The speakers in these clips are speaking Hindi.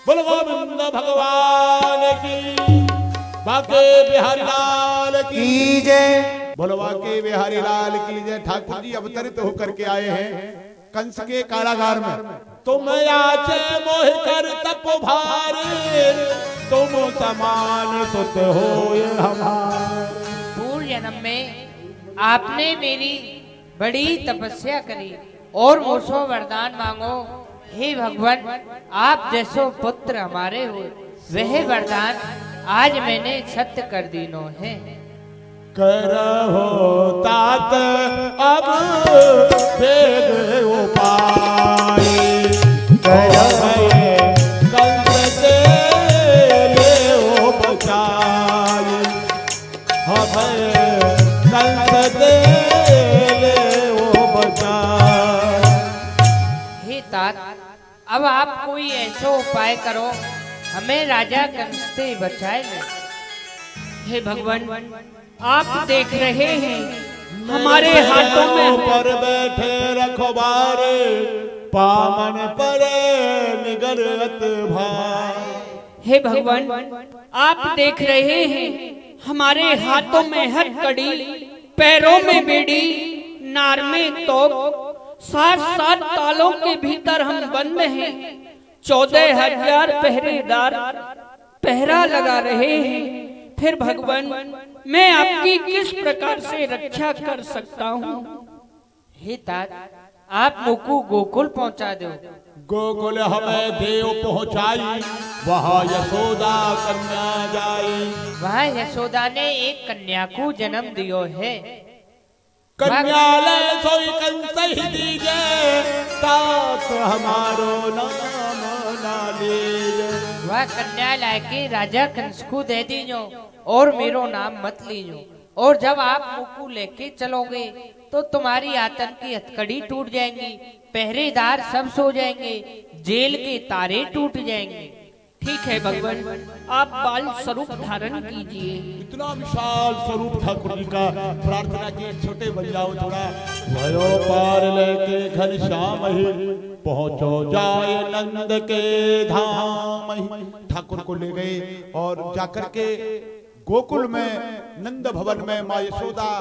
बोल गोविंद भगवान की, बाके बिहारी लाल की जय। बोलो बाके बिहारी लाल की जय। ठाकुर जी अवतरित होकर के आए हैं कंस के कारागार में। तुम आचे मोह कर तप भार, तुम समान सुत हो हमार। पूर्व जन्म में आपने मेरी बड़ी तपस्या करी और मुझसे वरदान मांगो। हे भगवान, आप जैसो पुत्र हमारे हो, वह वरदान आज मैंने सत्य कर दीनो है। करहो तात अब वेद उपाय, करहो कंस दे ले बचाए, हमें कंस दे ले बचाए। हे तात, अब आप कोई ऐसा उपाय करो, हमें राजा कंस से बचाए ले। हे भगवान, आप देख रहे हैं हमारे हाथों में पर बैठे रखवार, पामन पर निगरत भाई। हे भगवान, आप देख रहे हैं हमारे हाथों में हथकड़ी, पैरों में बेड़ी, नार में तोप, 7-7 तालों के भीतर हम बंद हैं। 14,000 पहरेदार पहरा लगा रहे हैं। फिर भगवान, मैं आपकी किस प्रकार से रक्षा कर सकता हूँ? हे तात, आप मुकु गोकुल पहुंचा दो। गोकुल हमें देव पहुंचाई, वहाँ यशोदा कन्या जाई। वहाँ यशोदा ने एक कन्या को जन्म दियो है। कन्यालय सोई कंस ही दीजे, तात हमारो नाम ना लीजे। वह कन्या लाके राजा कंस को दे दीजो और मेरो नाम मत लीजो। और जब आप मुकु लेके चलोगे तो तुम्हारी आतंक की हथकड़ी टूट जाएंगी, पहरेदार सब सो जाएंगे, जेल के तारे टूट जाएंगे। ठीक है भगवान, आप बाल स्वरूप धारण कीजिए। इतना विशाल स्वरूप ठाकुर जी का, प्रार्थना की छोटे बन जाओ थोड़ा। भयो पार लेके घनश्याम ही, पहुंचो जाए नंद के धाम ही। ठाकुर को ले गए और जाकर के गोकुल में नंद भवन में माँ यशोदा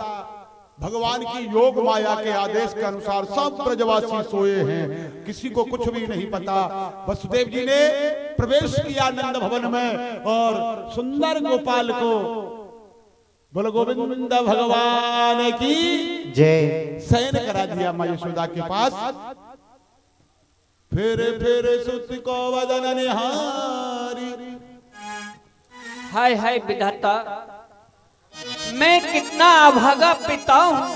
भगवान की योग माया के आदेश के अनुसार सब ब्रजवासी सोए हैं, किसी को कुछ भी नहीं पता। वसुदेव जी ने प्रवेश किया नंद भवन में और सुंदर गोपाल को, बोलो गोविंद भगवान की जय। शयन करा दिया माँ यशोदा के पास। फिर सुत को वदन निहारी। हाय हाय विधाता, मैं कितना अभागा पिता हूँ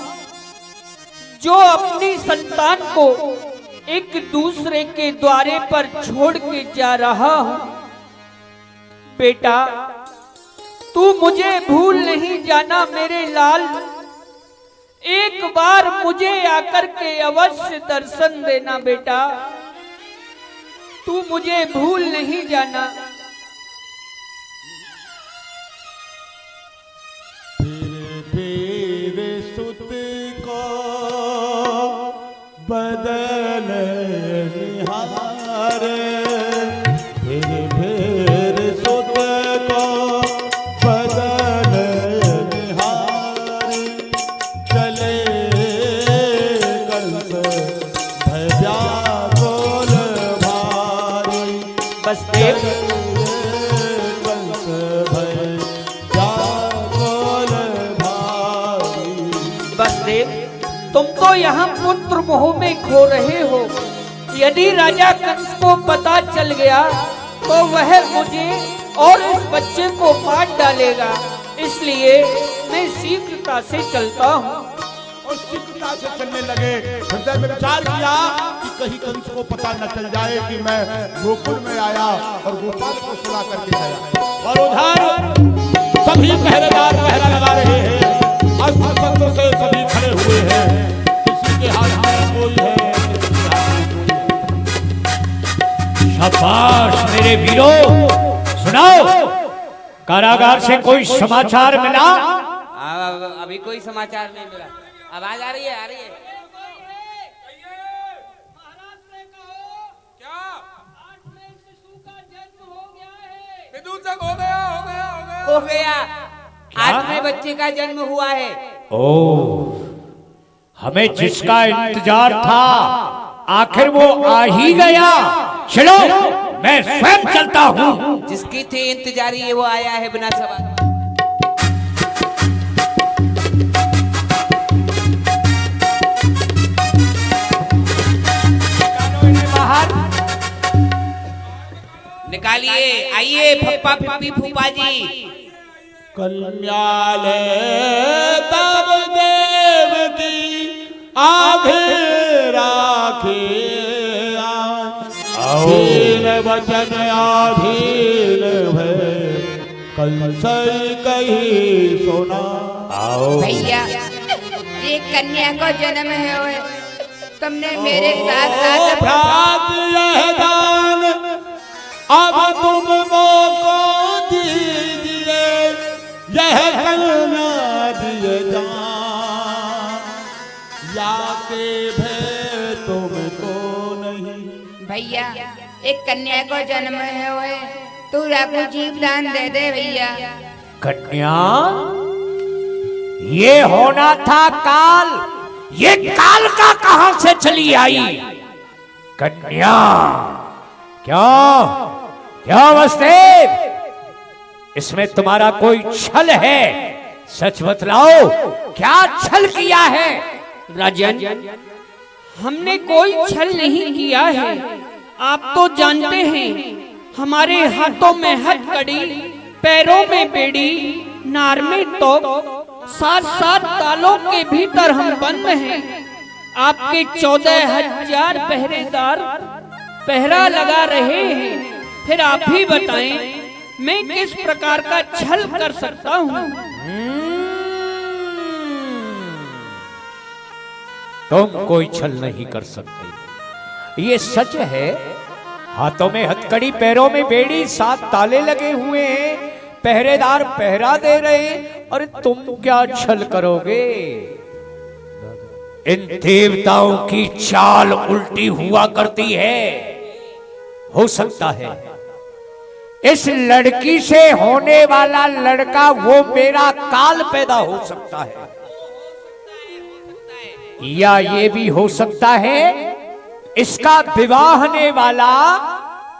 जो अपनी संतान को एक दूसरे के द्वारे पर छोड़ के जा रहा हूँ। बेटा, तू मुझे भूल नहीं जाना मेरे लाल, एक बार मुझे आकर के अवश्य दर्शन देना बेटा, तू मुझे भूल नहीं जाना। बदन निहार, फिर सुत को बदन निहार। चले कंस भय व्याकुल भारी। बसदेव, कंस भय व्याकुल भारी। बसदेव, तुम तो यहाँ पुत्र मोह में खो रहे हो। यदि राजा कंस को पता चल गया तो वह मुझे और इस बच्चे को मार डालेगा, इसलिए मैं शीघ्रता से चलता हूँ। और शीघ्रता से चलने लगे। हृदय में विचार किया कि कहीं कंस को पता न चल जाए कि मैं गोकुल में आया और गोपाल को सुला करके आया। और उधर सभी पहरेदार पहरा लगा रहे हैं, अस्त्र शस्त्र से सभी खड़े हुए हैं। किसी के हाथ में कोई है, किसी के हाथ में कोई है। शाबाश मेरे वीरों, सुनाओ, कारागार से कोई समाचार मिला? अभी कोई समाचार नहीं मिला। आवाज आ रही है, आ रही है। महाराज से कहो क्या 8 में शिशु का जन्म हो गया, 8वें बच्चे का जन्म हुआ है। ओ, हमें जिसका इंतजार था आखिर वो आ ही गया। चलो मैं स्वयं चलता हूँ। जिसकी थी इंतजारी है वो आया है बिना सवाल। बाहर निकालिए, आइए फप्पा फिप्पी फूफा जी। कन्याले तब देव की आगे राखे आधीन वचन आधीन भय कंस कही सुना। आओ भैया ये कन्या को जन्म है ओए, तुमने मेरे साथ साथ भ्रात यह दान अब तुमको दीजिए, यह कन्या दिए जान याके भय तुमको नहीं। भैया एक कन्या को जन्म है ओए, तू राघु जीव दान दे दे भैया। कन्या, ये होना था काल, ये काल का कहां से चली आई? कन्या, क्यों क्यों वसुदेव, इसमें तुम्हारा कोई छल है? सच बतलाओ, क्या छल किया है? राजन, हमने कोई छल नहीं किया है। आप तो जानते हैं हमारे हाथों में हथकड़ी, पैरों में बेड़ी, नार में तोप, 7 तालों के भीतर हम बंद हैं। आपके 14,000 पहरेदार पहरा लगा रहे हैं। फिर आप ही बताएं मैं किस प्रकार का छल कर सकता हूँ? तुम कोई छल नहीं कर सकते, ये सच है। हाथों में हथकड़ी, पैरों में बेड़ी, 7 ताले लगे हुए हैं, पहरेदार पहरा दे रहे, और तुम क्या छल करोगे? इन देवताओं की चाल उल्टी हुआ करती है। हो सकता है इस लड़की से होने वाला लड़का वो मेरा काल पैदा हो सकता है, या ये भी हो सकता है इसका विवाह होने वाला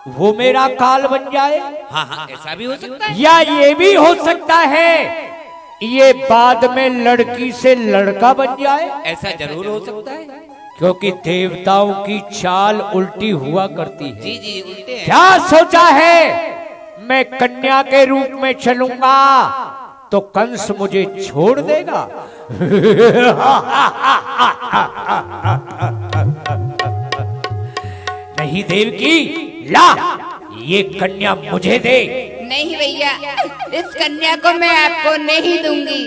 वो मेरा काल बन जाए। हाँ हाँ, ऐसा भी हो सकता है। या ये भी हो सकता है ये बाद में लड़की से लड़का बन जाए। ऐसा जरूर हो सकता है। क्योंकि देवताओं की चाल उल्टी हुआ करती है। जी जी, उल्टे हैं। क्या सोचा है मैं कन्या के रूप में चलूंगा तो कंस मुझे छोड़ देगा? नहीं देवकी, ला ये कन्या मुझे दे। नहीं भैया, इस कन्या को मैं आपको नहीं दूंगी।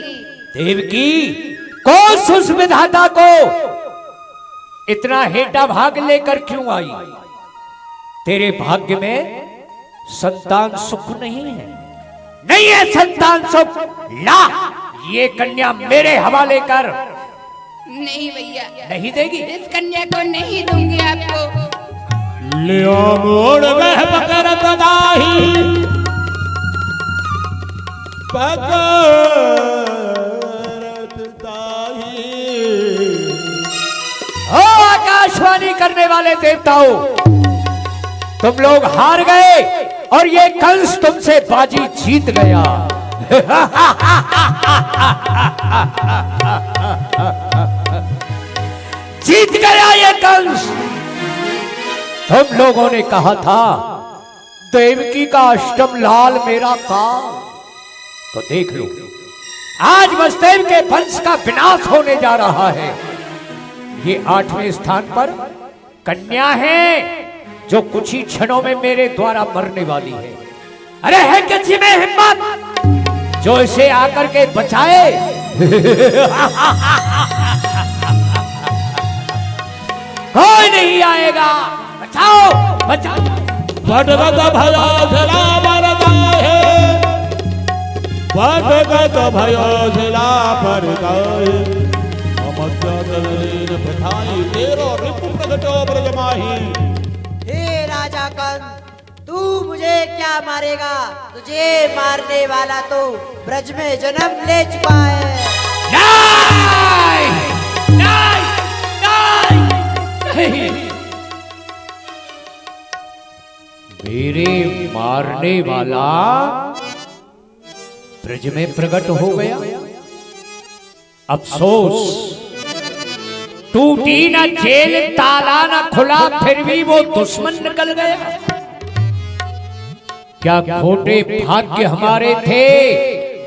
देवकी, कोस उस विधाता को इतना हेटा भाग लेकर क्यों आई? तेरे भाग्य में संतान सुख नहीं है, नहीं है संतान सुख। ला ये कन्या मेरे हवाले कर। नहीं भैया, नहीं देगी? इस कन्या को नहीं दूंगी आपको। लियो मोड़ वह पकड़त दाही, पकड़त दाही। ओ आकाशवाणी करने वाले देवताओं, तुम लोग हार गए और ये कंस तुमसे बाजी जीत गया। जीत गया ये कंस। तुम लोगों ने कहा था देवकी का अष्टम लाल मेरा काल, तो देख लो आज वसुदेव के वंश का विनाश होने जा रहा है। ये 8वें स्थान पर कन्या है जो कुछ ही क्षणों में मेरे द्वारा मरने वाली है। अरे है किसी में हिम्मत जो इसे आकर के बचाए? कोई नहीं आएगा। बचाओ बचाओ। भटकत भयो झला मरता है, भटकत भयो झला मरता है। प्रथाई तेरो रिपु प्रगटो ब्रजमाही। हे राजा कंस, तू मुझे क्या क्या मारेगा? तुझे मारने वाला तो ब्रज में जन्म ले चुका है। नहीं, नहीं, नहीं। मेरे मारने वाला ब्रज में प्रकट हो गया। अफसोस, टूटी न जेल, ताला न खुला, फिर भी वो दुश्मन निकल गया। क्या खोटे भाग्य हमारे थे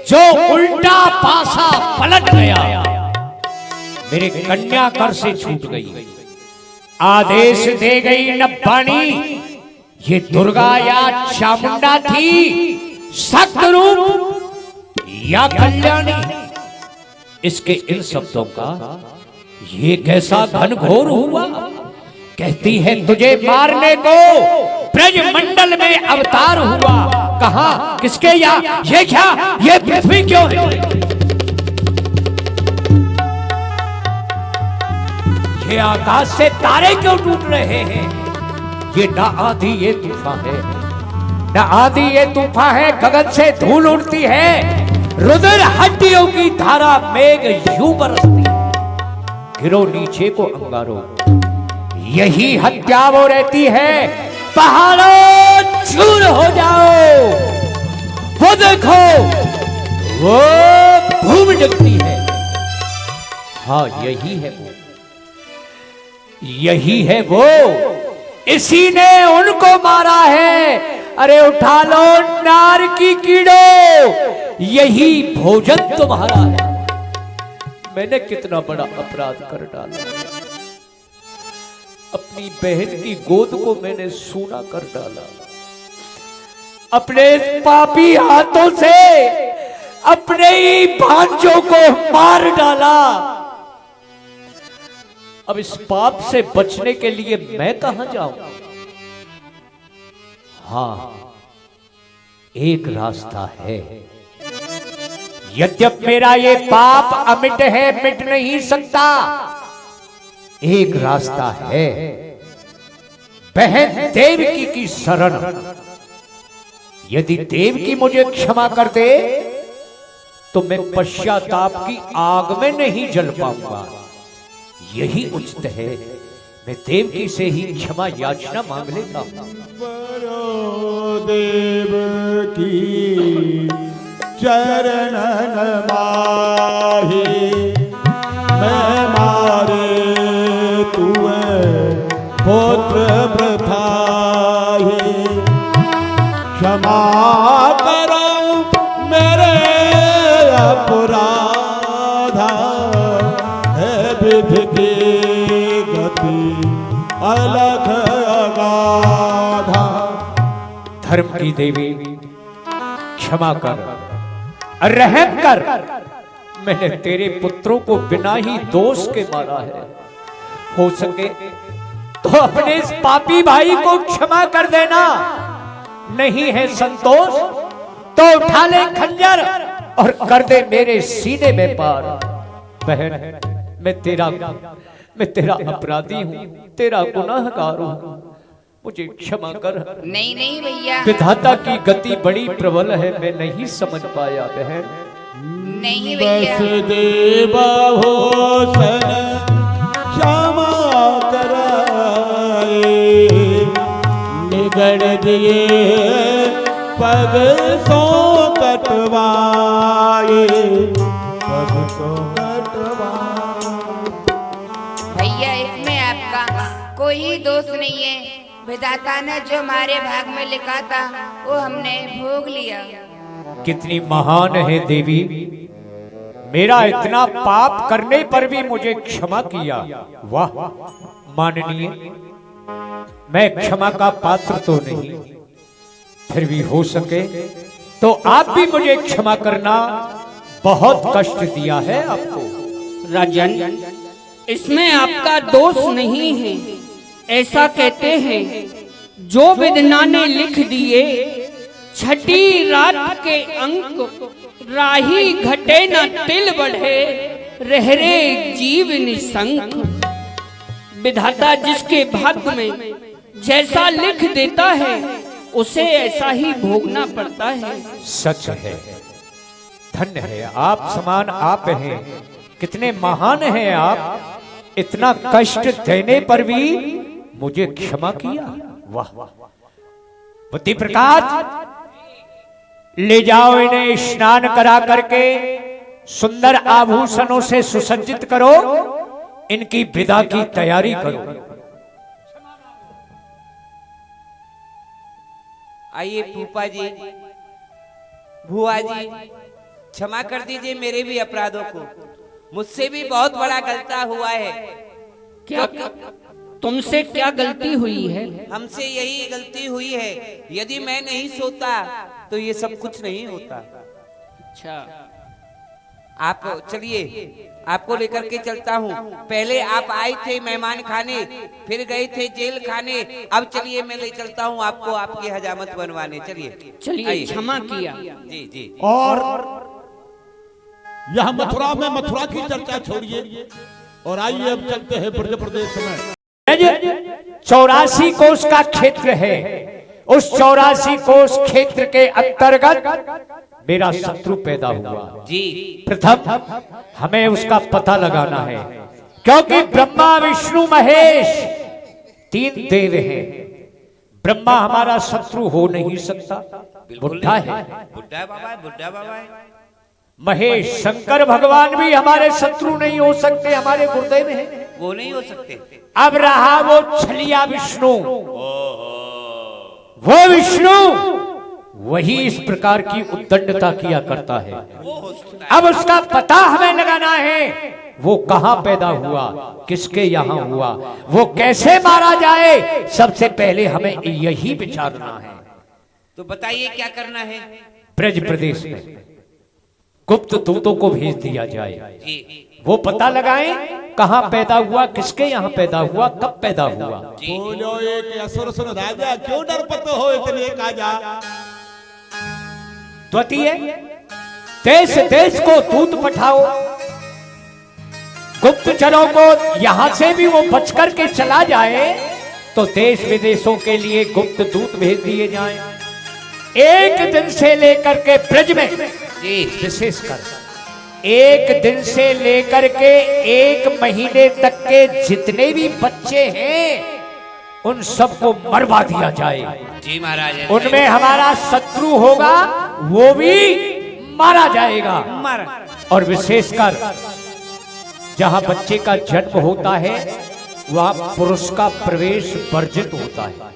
जो उल्टा पासा पलट गया। मेरे कन्याकर से छूट गई, आदेश दे गई नब्बानी। ये दुर्गा या चामुंडा थी, सख्त रूप या कल्याणी। इसके इन शब्दों का ये कैसा घनघोर हुआ। कहती है तुझे मारने को ब्रज मंडल में अवतार हुआ। कहा, किसके या ये क्या, ये पृथ्वी क्यों है? ये आकाश से तारे क्यों टूट रहे हैं? ये ना आंधी ये तूफान है, ना आंधी ये तूफान है। गगन से धूल उड़ती है, रुधिर हड्डियों की धारा, मेघ यूं बरसती। गिरो नीचे को अंगारो, यही हत्या वो रहती है। पहाड़ों चूर हो जाओ, वो देखो वो भूमि जगती है। हाँ, यही है वो, यही है वो। इसी ने उनको मारा है। अरे उठा लो नार की कीड़ो, यही भोजन तुम्हारा है। मैंने कितना बड़ा अपराध कर डाला। अपनी बहन की गोद को मैंने सूना कर डाला। अपने पापी हाथों से अपने ही भांजों को मार डाला। अब इस पाप से बचने के लिए मैं कहां जाऊं? हाँ, एक रास्ता है। यद्यपि मेरा ये पाप अमिट है, मिट नहीं सकता। एक रास्ता है, बहन देवकी की शरण। यदि देवकी मुझे क्षमा कर दे तो मैं पश्चाताप की आग में नहीं जल पाऊंगा। यही उचित है, मैं देवकी से ही क्षमा याचना मांग लेता हूं। देवकी चरणन माही, मैं मारे तुए पुत्र प्रथाही। क्षमा करो मेरे अपराधा, विधि की गति अलग अगाधा। धर्म की देवी क्षमा कर, रहम कर। मैंने तेरे पुत्रों को बिना ही दोष के मारा है। हो सके तो अपने इस पापी भाई को क्षमा कर देना। नहीं है संतोष तो उठा ले खंजर और कर दे मेरे सीने में पार। बहन, मैं तेरा अपराधी हूँ, तेरा गुनाहगार हूँ, मुझे क्षमा कर। नहीं नहीं भैया, विधाता की गति बड़ी प्रबल है, मैं नहीं समझ पाया बहन। नहीं भैया। बस देवा हो सन क्षमा कराए, निगड़ दिए पग सो कटवाए, पग सो कटवाए। भैया, इसमें आपका कोई दोष नहीं है। विधाता ने जो हमारे भाग में लिखा था वो हमने भोग लिया। कितनी महान है देवी, मेरा इतना पाप करने पर भी मुझे क्षमा किया। वाह माननीय, मैं क्षमा का पात्र तो नहीं, फिर भी हो सके तो आप भी मुझे क्षमा करना। बहुत कष्ट दिया है आपको। राजन, इसमें आपका दोष नहीं है। ऐसा कहते हैं, जो विधाता ने लिख दिए, छठी रात के अंक, राही घटे न तिल बढ़े, रहरे जीव निशंक। विधाता जिसके भाग्य में जैसा लिख देता है उसे ऐसा ही भोगना पड़ता है। सच है, धन्य है आप समान आप हैं, कितने महान हैं आप। इतना कष्ट देने पर भी मुझे क्षमा किया। वाह, बुद्धि प्रकाश, ले जाओ इन्हें स्नान करा करके सुंदर आभूषणों से सुसज्जित करो, इनकी विदा की तैयारी करो। आइए फूफा जी, बुआ जी, क्षमा कर दीजिए मेरे भी अपराधों को। मुझसे भी बहुत बड़ा गलता हुआ है। क्या तुमसे क्या गलती हुई है? हमसे यही गलती हुई है, यदि मैं नहीं सोता तो ये सब कुछ नहीं होता। अच्छा, आप चलिए, आपको लेकर के चलता हूँ। पहले आप आए थे मेहमान खाने, फिर गए थे जेल खाने, अब चलिए मैं ले चलता हूँ आपको आपकी हजामत बनवाने। चलिए चलिए, क्षमा किया। जी जी। और यह मथुरा में मथुरा की चर्चा छोड़िए और आइए अब चलते हैं ब्रज प्रदेश में। 84 कोस का क्षेत्र है, उस 84 कोस क्षेत्र के अंतर्गत मेरा शत्रु पैदा हुआ जी। प्रथम हमें उसका पता लगाना है, क्योंकि ब्रह्मा विष्णु महेश 3 देव हैं। ब्रह्मा हमारा शत्रु हो नहीं सकता, बुढ़ा है। बुढ़ा बाबा है, बुढ़ा बाबा है। महेश शंकर भगवान भी हमारे शत्रु नहीं हो सकते, हमारे गुरुदेव हैं, वो नहीं हो सकते। अब रहा वो छलिया विष्णु, वो विष्णु वही इस प्रकार की उद्दंडता किया करता है। अब उसका पता हमें लगाना है, वो कहां पैदा हुआ, किसके यहां हुआ, वो कैसे मारा जाए, सबसे पहले हमें यही विचारना है। तो बताइए क्या करना है? ब्रज प्रदेश में गुप्त दूतों को भेज दिया जाए, जी। वो पता लगाएं कहां पैदा हुआ, किसके यहाँ पैदा हुआ, कब पैदा हुआ। बोलो एक असुर सुन राजा, क्यों डरपत हो इतने काजा। द्वितीय, देश देश को दूत पठाओ, गुप्तचरों को यहां से भी वो बच करके चला जाए तो देश विदेशों के लिए गुप्त दूत भेज दिए जाएं। एक दिन से लेकर के ब्रज में विशेषकर एक दिन से लेकर के 1 महीने तक के जितने भी बच्चे हैं उन सबको मरवा दिया जाए। जी महाराज। उनमें हमारा शत्रु होगा वो भी मारा जाएगा। और विशेषकर जहां बच्चे का जन्म होता है वहां पुरुष का प्रवेश वर्जित होता है,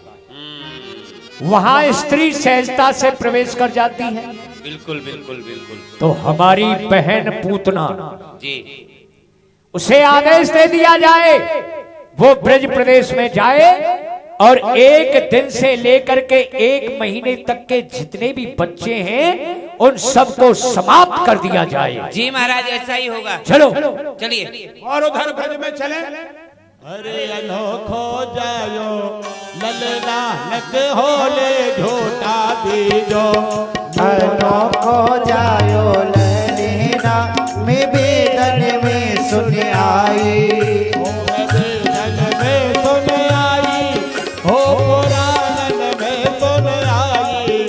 वहां स्त्री सहजता से प्रवेश कर जाती है। बिल्कुल बिल्कुल बिल्कुल। तो हमारी बहन पूतना जी, उसे आदेश दे दिया जाए वो ब्रज प्रदेश में जाए और 1 दिन से लेकर के 1 महीने तक के जितने भी बच्चे हैं उन सबको समाप्त कर दिया जाए। जी महाराज, ऐसा ही होगा। चलो चलिए। और उधर ब्रज में चले। अरे अनोखो जायो ललना नक होले झोटा दीजो, अनोखो जायो ललना में बेदन में सुन आई, बेदन में सुन आई, हो पुराणन में सुन आई,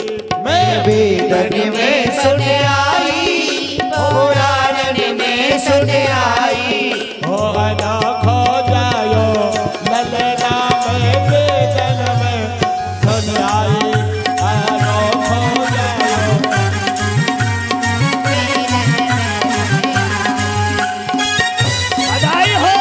मैं बेदन में सुन आई, पुराण में सुन आई। हो अनोखो जायो ललना में बेदन में सुन आई, अनोखो जायो। बधाई हो।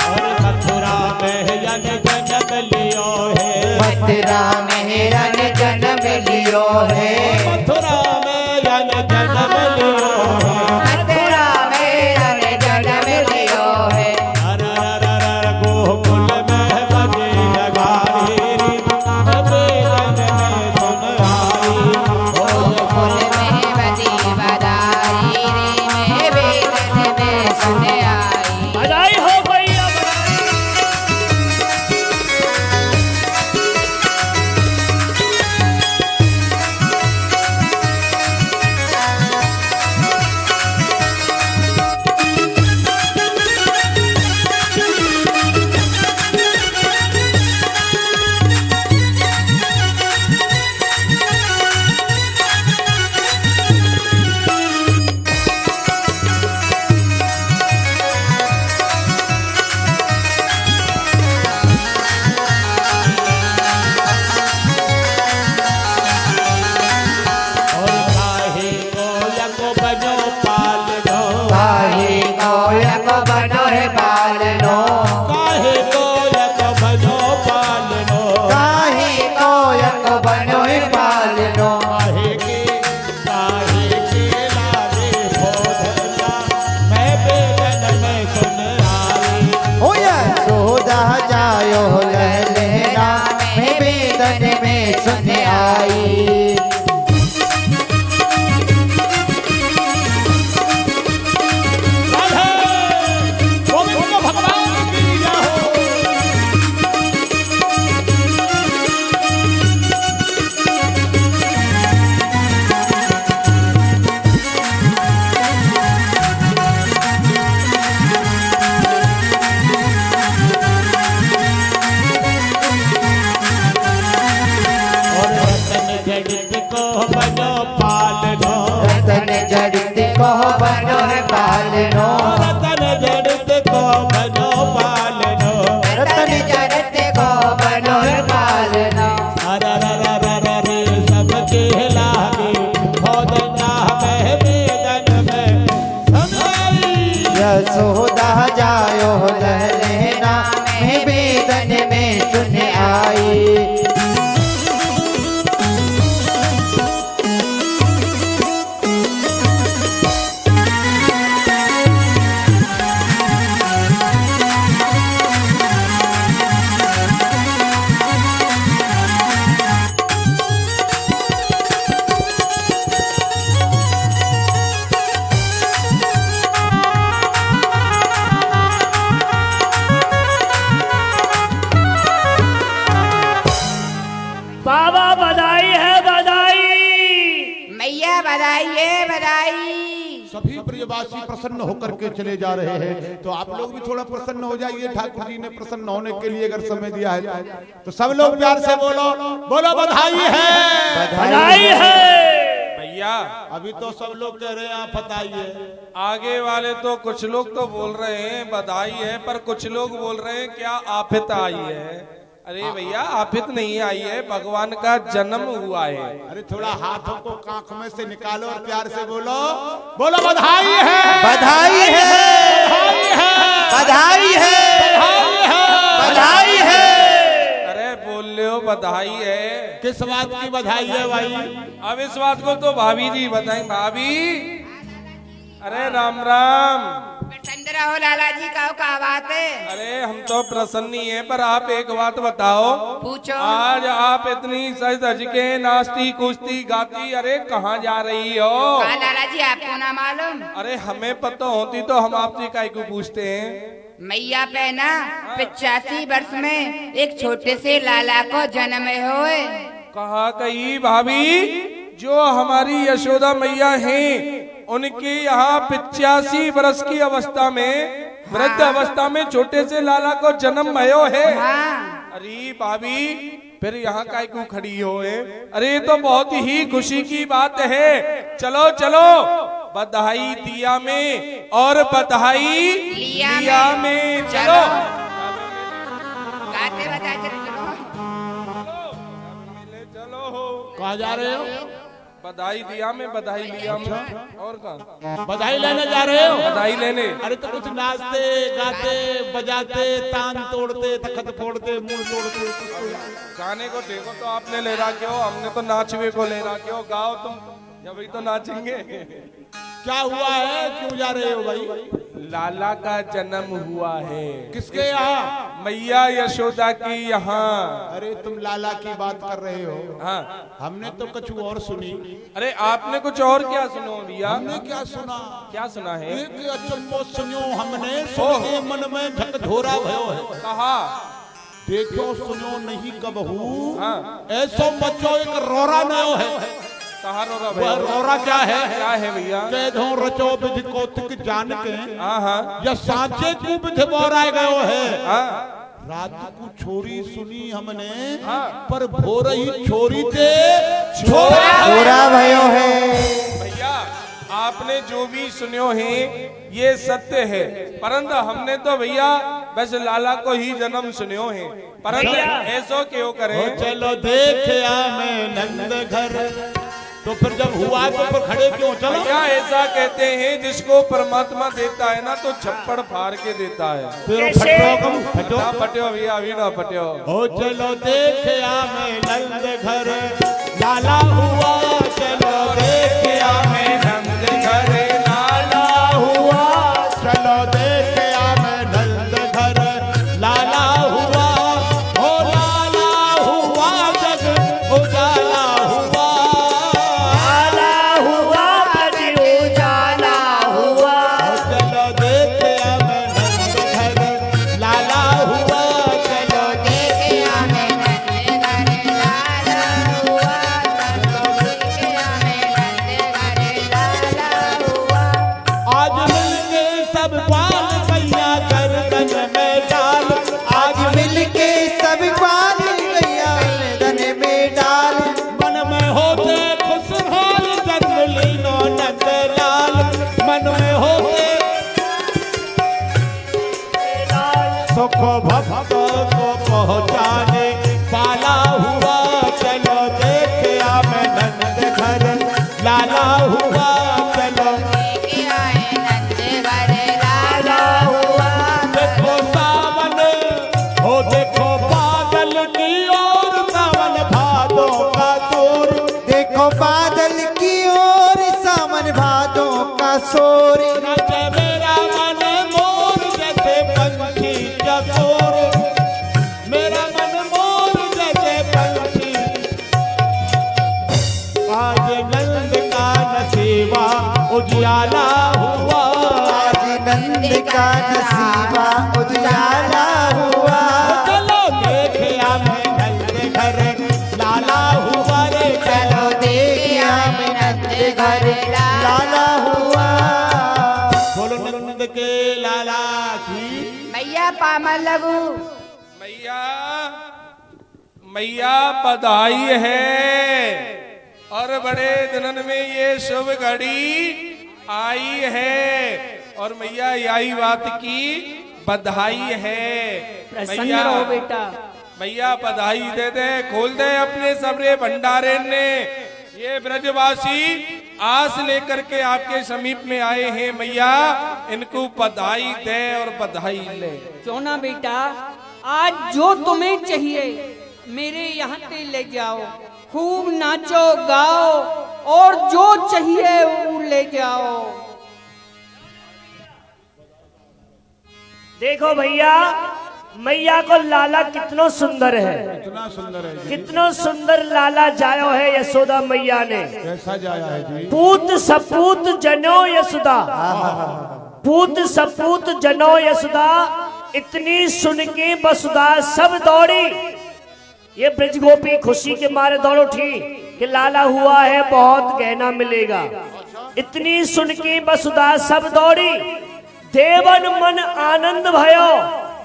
और मथुरा में यन जन्म लियो है, मथुरा में रन जन्म लियो है, मथुरा में यन जन्म लियो है। मथुरा में रन जन्म लियो है। अर गोकुल में बजे बनो पालनो, रतन जड़ित को बनो पालनो, रतन जड़ित को बनो पालनो, रतन जड़ित को बनो पालनो। अरे रे सबके लागे भोजना में वेदन में समाई। यशोदा जायो लहलेना में वेदन में सुन आई। बाबा बधाई है बधाई। मैया बधाई है बधाई। सभी ब्रजवासी प्रसन्न होकर के चले जा रहे हैं, तो आप लोग भी थोड़ा प्रसन्न हो जाइए। ठाकुर जी ने प्रसन्न होने के लिए अगर समय दिया है तो सब लोग प्यार से बोलो, बोलो बधाई है, बधाई है। भैया अभी तो सब लोग कह रहे हैं आप बताइए। आगे वाले तो कुछ लोग तो बोल रहे हैं बधाई है, पर कुछ लोग बोल रहे हैं क्या आफत आई है। अरे भैया आफत नहीं आई है, भगवान का जन्म हुआ है। अरे थोड़ा हाथों को कांख में से निकालो और प्यार से बोलो, बोलो बधाई है, बधाई है, बधाई है, बधाई है। अरे बोल रहे हो बधाई है, किस बात की बधाई है भाई? अब इस बात को तो भाभी जी बताएं। भाभी अरे राम राम। प्रसन्न रहो लाला जी, का बात है? अरे हम तो प्रसन्न ही हैं, पर आप एक बात बताओ। पूछो। आज आप इतनी सज धज के नाचती कूदती गाती, अरे कहाँ जा रही हो? कहा लाला जी आपको ना मालूम? अरे हमें पता होती तो हम आपसे काहे को पूछते हैं। मैया पहना 85 वर्ष में एक छोटे से लाला को जन्म हुए। कहा कही भाभी, जो हमारी यशोदा मैया हैं उनके यहाँ 85 वर्ष की अवस्था में, वृद्ध अवस्था में छोटे से लाला को जन्म भयो है। हाँ। अरे भाभी फिर यहाँ काय क्यों खड़ी हो है? अरे ये तो बहुत ही खुशी की बात है। चलो चलो बधाई दिया में और बधाई लिया में चलो। गाते बजाते चलो। चलो कहाँ जा रहे हो? बधाई दिया में बधाई लिया में और कहाँ? बधाई लेने जा रहे हो? बधाई लेने। अरे तो कुछ नाचते गाते बजाते तान तोड़ते तखत फोड़ते मुंह तोड़ते गाने को देखो तो आपने ले रहा क्यों, हमने तो नाचवे को ले रहा क्यों। गाओ तुम, जब तो नाचेंगे। क्या हुआ है, क्यों जा रहे हो भाई? लाला का जन्म हुआ है। किसके यहाँ? मैया यशोदा की यहाँ। अरे तुम लाला की बात कर रहे हो, हाँ हमने तो कुछ और सुनी। अरे आपने कुछ और क्या सुनो भैया? हमने क्या सुना? क्या सुना है? एक अचंबो सुनियो हमने, सुन के मन में झकझोरा भयो है। कहा देखो सुनो नहीं कबहू, हाँ। ऐसो बच्चों एक रोरा नयो है। कहा रोरा वह भैया? रोरा क्या है? क्या है भैया? कैदो रचो विधि कौतुक जान के, हाँ हाँ या सांचे को विधि बोराए गयो है। हाँ। रात को छोरी सुनी हमने, हाँ। पर भोर ही छोरी ते छोरा भयो है। भैया आपने जो भी सुनो है ये सत्य है, परंतु हमने तो भैया बस लाला को ही जन्म सुनो है, परंतु ऐसो क्यों करें? चलो देखे मैं नंद घर, तो फिर जब हुआ तो फिर खड़े क्यों? चलो भैया ऐसा कहते हैं जिसको परमात्मा देता है ना तो छप्पड़ फाड़ के देता है। फिर फटो कम फटो। ना फट्यो भैया, अभी ना फट्यो। ओ चलो देखे मैं नंद घर, लाला हुआ। चलो देखे मैं नंद घर, लाला हुआ। चलो देखे मैं नंद घर, लाला हुआ। ओ लाला हुआ जग उजाला हुआ, आला हुआ बड़ी उजाला हुआ। चलो देखे मैं नंद घर, लाला हुआ। चलो देखे हमें नंद घर लाला हुआ। देखो भक्तों को पहुँचाने वाला हुआ, चलो देखे मैं नंद घर लाला हुआ, चलो देखे आए नंद घर लाला हुआ। देखो सावन हो देखो बादल की ओर, सावन भादों का दूर, देखो बादल की ओर सावन भादों का शोर। नाचे मेरा मन मोर जैसे पंछी चकोर, मेरा मन मोर जैसे पंछी। आज नंद का नसीबा उजियाला हुआ, आज नंद का नसीबा उजियाला हुआ। चलो देखे हमें नंद घर लाला हुआ रे, चलो देखिए हमें नंद घर लाला हुआ। बोलो नंद के लाला की। मैया पामर लगू। मैया मैया बधाई है, और बड़े दिनन में ये शुभ घड़ी आई है, और मैया यही बात की बधाई है। प्रसन्न रहो बेटा। मैया बधाई दे दे, खोल दे अपने सबरे भंडारे ने। ये ब्रजवासी आस लेकर के आपके समीप में आए हैं, मैया इनको बधाई दे और बधाई ले। क्यों ना बेटा, आज जो तुम्हें चाहिए मेरे यहाँ से ले जाओ, खूब नाचो गाओ और जो चाहिए वो ले जाओ। देखो भैया, मैया को लाला कितना सुंदर है, इतना सुंदर है जी, कितना सुंदर लाला जायो है यशोदा मैया ने। कैसा जाया है जी? पूत सपूत जनो यशोदा, पूत सपूत जनो यशोदा, इतनी सुन के वसुधा सब दौड़ी। ये ब्रज गोपी खुशी के मारे दौड़ उठी कि लाला हुआ है, बहुत गहना मिलेगा। इतनी सुन के वसुधा सब दौड़ी, देवन मन आनंद भयो।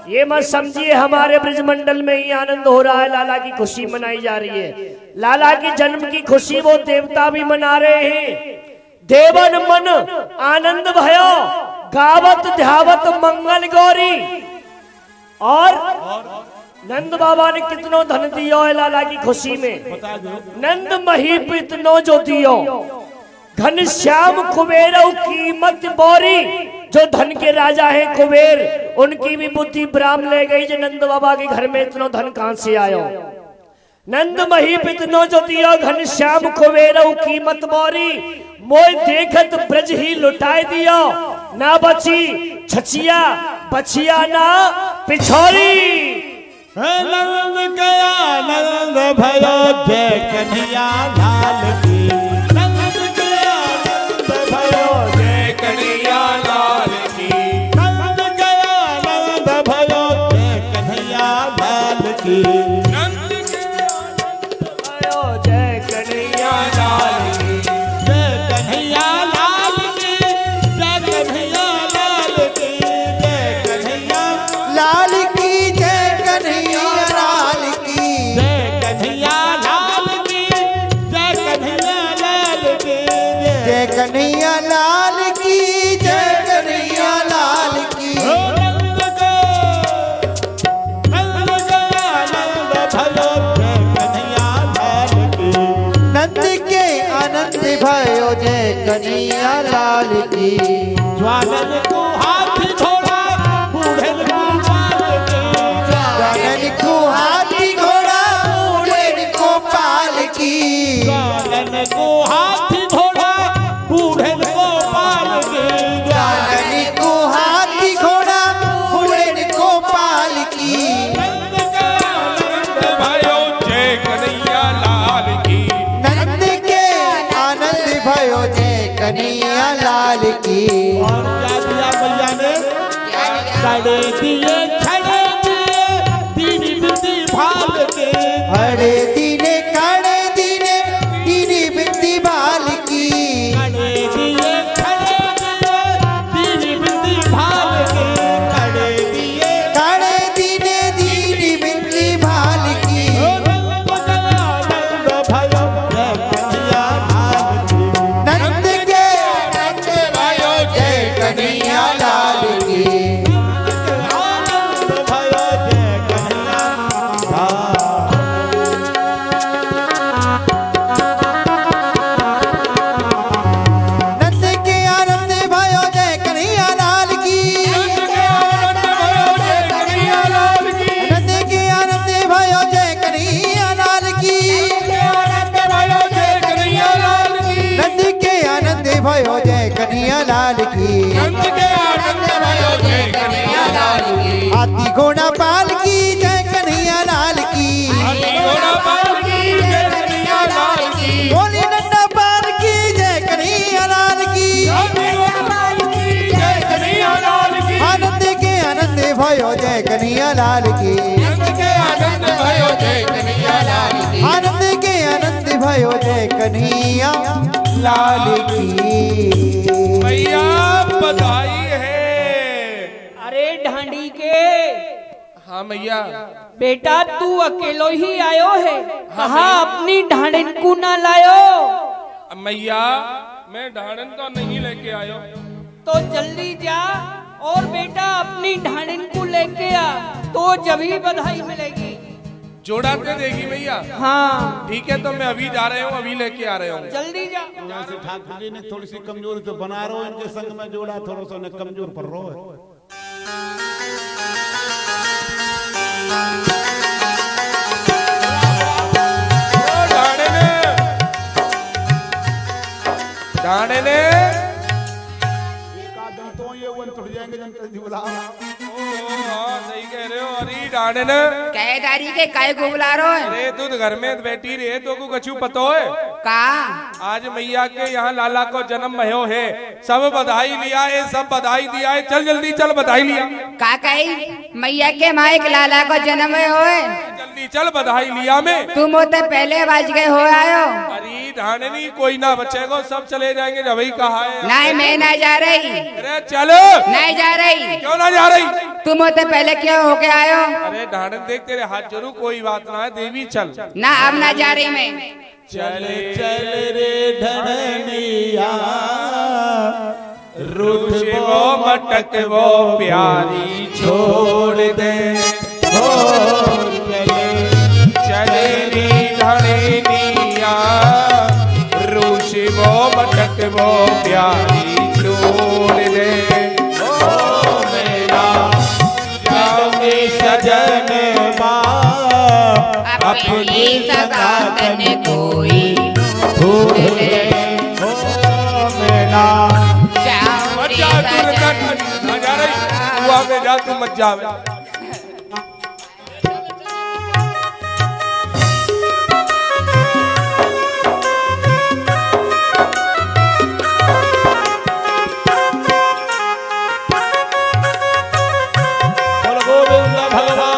ये मत समझिए हमारे ब्रज मंडल में ही आनंद हो रहा है, लाला की खुशी मनाई जा रही है। लाला की जन्म की खुशी वो देवता भी मना रहे हैं। देवन मन आनंद भयो, गावत ध्यावत मंगल गौरी। और नंद बाबा ने कितनो धन दियो है लाला की खुशी में। नंद महीप इतनो जो दियो, घन श्याम कुबेर कीमत बोरी। जो धन के राजा हैं कुबेर, उनकी भी बुद्धि ब्राह्म ले गई। जो नंद बाबा के घर में इतनो धन कहां से आयो। नंद महीप इतनो जो दियो, घन श्याम कुबेर कीमत बोरी। मोय देखत ब्रज ही लुटाए दियो, ना बची छछिया बछिया ना पिछोरी। नंद के आनंद भयो, जय कन्हैया लाल की। नंद के आनंद भयो, जय कन्हैया लाल की। नंद के आनंद भयो, जय कन्हैया लाल की। नंद के आनंद भयो, जय कन्हैया लाल की। जय कन्हैया लाल की, जय कन्हैया लाल की, जय कन्हैया लाल की, जय कन्हैया लाल की। जय कन्हैया लाल की, जय कन्हैया लाल की। जय कन्हैया लाल की, जय कन्हैया लाल की। नंद के आनंद भयो, जय कन्हैया लाल की। नंद के आनंद भयो, जय कन्हैया लाल की। ज्वालन को हाथी घोड़ा, बूढ़न को पाल के। ज्वालन को हाथी घोड़ा, बूढ़न को पाल की। ज्वालन को हाथी घोड़ा, बूढ़न को पाल के। ज्वालन को हाथी घोड़ा, बूढ़न को पाल की। नंद के आनंद भयो, जय कन्हैया लाल की। नंद के आनंद भयो, जय कन्हैया लाल की। और क्या दिया मैया ने? छड़े दिए, छड़े दिए, दीनी बिंदी भाल के। हरे दिने काड़े दिने, दीनी बिंदी बाल की। छड़े दिए, छड़े दिए, दीनी बिंदी भाल के। छड़े दिए, काड़े दिने, दीनी बिंदी बाल की। नंद के आनंद भयो, जय कन्हैया लाल की। नंद के आनंद भयो, जय कन्हैया लाल की। आनंद भयो, हाथी घोड़ा पाल की जय कन्हैया लाल की घोड़ा पाल की जय कन्हैया लाल की बोली डंडा पाल की जय कन्हैया लाल की जय कन्हैया लाल की आनंद के आनंद भयो जय कन्हैया लाल की आनंद के आनंद भयो जय कन्हैया लाल की आनंद के आनंद भयो जय कन्हैया लाल की भैया बधाई है। अरे ढांडी के हाँ भैया बेटा तू अकेलो ही आयो है, कहा अपनी ढांडिन को ना लायो। मैया मैं ढाड़न तो नहीं लेके आयो। तो जल्दी जा और बेटा अपनी ढांडिन को लेके आ, तो जब ही बधाई मिलेगी। जोड़ा तो देगी भैया। हाँ ठीक है तो मैं अभी जा रहा हूँ, अभी लेके आ रहा हूँ। जल्दी जा। यहाँ से ठाकुर जी ने थोड़ी सी कमजोरी तो बना रहो, इनके संग में जोड़ा थोड़ा सा उन्हें कमजोर पर रहो है। ढाड़े ने एक आदम तो ये वन टूट जाएंगे जनता जी बुला हाँ सही कह रहे हो। अरे ढाड़े ने कहदारी के काय को बुला रहे हो? अरे तू तो घर में बैठी रहे तो को कछु पतो है का आज मैया के यहाँ लाला को जन्म भयो है, सब बधाई लिया है, सब बधाई दिया है। चल जल्दी चल बधाई लिया। का कही मैया के माइक लाला को जन्म होए, जल्दी चल बधाई लिया में। तुम होते पहले बज गए हो आयो। अरे ढाने नहीं कोई ना बचेगा, सब चले जाएंगे। जब ही कहा है नहीं मैं नहीं जा रही, अरे चलो नहीं जा रही। क्यों ना जा रही? तुम होते पहले क्यों होके आयो? अरे ढांडन देख तेरे हाथ जोड़ू, कोई बात ना है देवी चल। ना अब ना जा रही मैं। चले चल रे ढड़निया रुठ वो मटक वो प्यारी छोड़ दे हो चले री ढड़निया रूश वो मटक वो प्यारी छोड़ दे ओ मेरा जाने सजन अपनी सगातन कोई भूल गए हो मेरा मत जा तू ना जा रही हुआ में जा तू मत जा। बोल गोविंद भगवान